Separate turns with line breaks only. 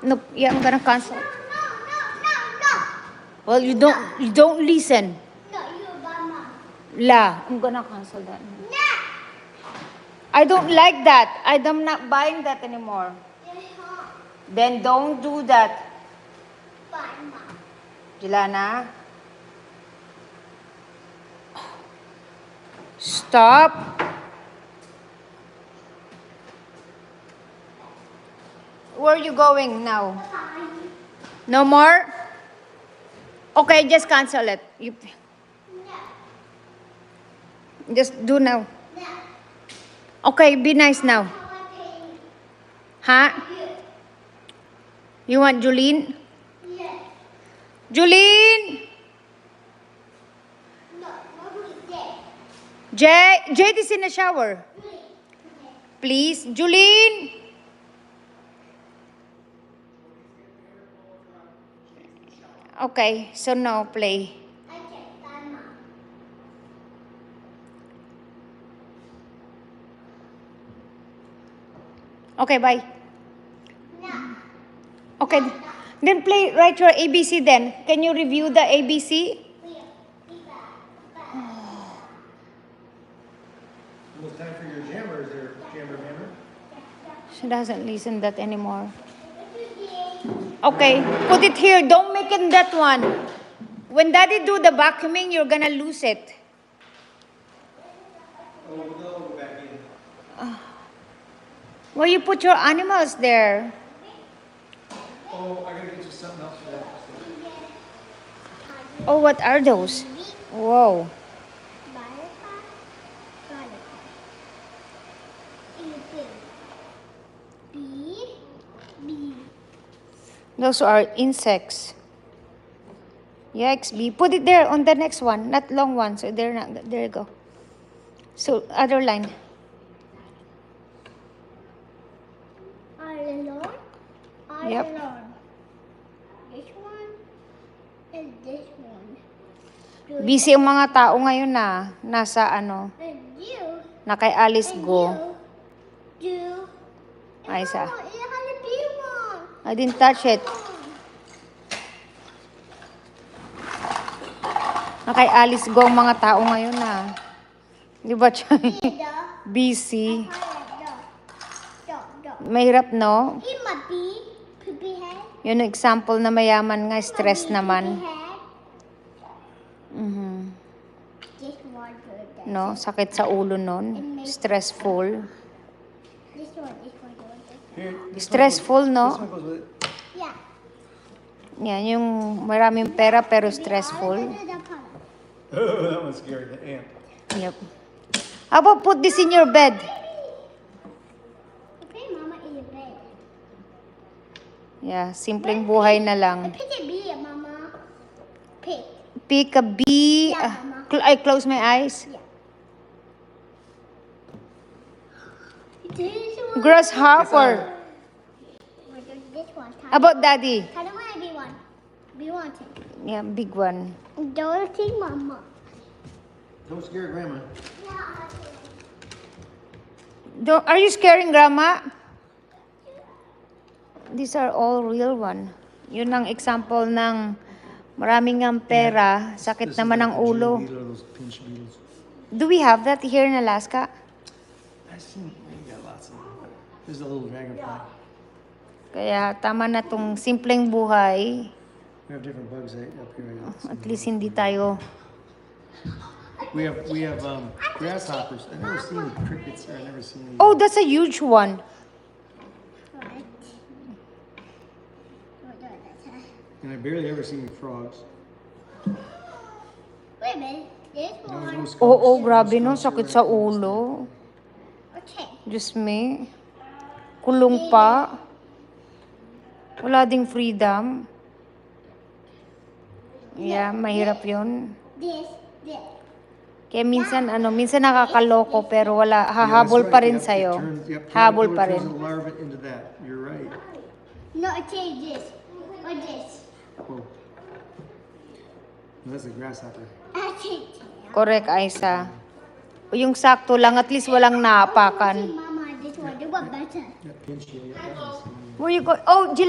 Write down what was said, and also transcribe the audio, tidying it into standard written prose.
Nope. Yeah, I'm gonna cancel. Well, you don't listen.
No, you Obama.
La, I'm gonna cancel that. I don't like that. I'm not buying that anymore. Then don't do that.
Fine, Mom.
Jelana. Stop. Where are you going now?
Fine.
No more? Okay, just cancel it. You
No.
just do now.
No.
Okay, be nice now. Huh? You want Julene?
Yes.
Julene!
No, not today.
Jade is in the shower. Please, Julene! Okay, so no play.
Okay, bye, Mom.
Okay, bye.
No.
Okay, then play, write your ABC then. Can you review the ABC?
Be back.
Well, it's time for your jammer. Is there jammer?
She doesn't listen that anymore. Okay, put it here. Don't make it that one. When Daddy do the vacuuming, you're gonna lose it.
Oh, we'll go back in.
Why you put your animals there?
Oh, I gotta get you something else for that.
Oh, what are those? Whoa. Those are insects. Yikes, B. Put it there on the next one, not long one. So they're not. There you go. So other line. Yep.
This one and this one.
Busy ang mga tao ngayon na nasa ano,
And you.
na kay Alice
And
Go.
you.
Isa.
one.
I didn't touch it. Na kay Alice Go ang mga tao ngayon na. Di ba, Chay? Busy. Mahirap, no? Yun ang example na mayaman nga, stress naman. No, sakit sa ulo nun. Stressful.
Here,
Stressful, no?
This one goes with it.
Yeah.
Yan, yung maraming pera pero stressful.
Oh, that one's scary. The ant.
Yep. How about put this in your bed?
Okay, Mama, in your bed.
Yeah, simpleng buhay na lang.
Pick a bee, Mama. Pick.
Pick a bee. I close my eyes. Grasshopper.
This one.
About Daddy?
I don't want to be one. Be one thing.
Yeah, big one.
Don't think, Mama.
Don't scare Grandma.
Are you scaring Grandma? These are all real one. Yun ang example ng maraming ang pera, sakit
This is
naman
like
ang
the
ulo.
jewel beetle or those pinch beetles.
Do we have that here in Alaska?
I've seen, we got lots of them. There's a little dragonfly.
Kaya tama na tong simpleng buhay.
We have different bugs up here.
At least hindi tayo.
We have grasshoppers. I've never seen crickets or I've never seen.
Oh, that's a huge one.
What?
And I barely ever seen frogs.
Wait a minute. This
No,
one.
no skunks.
Oo, grabe no,
skunks
sakit
or
sa
anything.
ulo.
Okay.
Diyos me. Kulong pa. Wala ding freedom. Yeah, mahirap yun.
This.
Kaya minsan nakakaloko pero wala,
Yeah,
hahabol
that's
pa
right.
rin
Yep,
sa'yo.
it turns- yep,
Habol
caterpillar
pa
turns
rin.
the larva into that. You're right.
No, I changed this. Or this.
Oh. No, that's a grasshopper.
I changed.
Correct, Aisa. Yung sakto lang, at least walang naapakan.
Mama, this one. They want better.
That pinch you. That one's-
Where you go? Oh,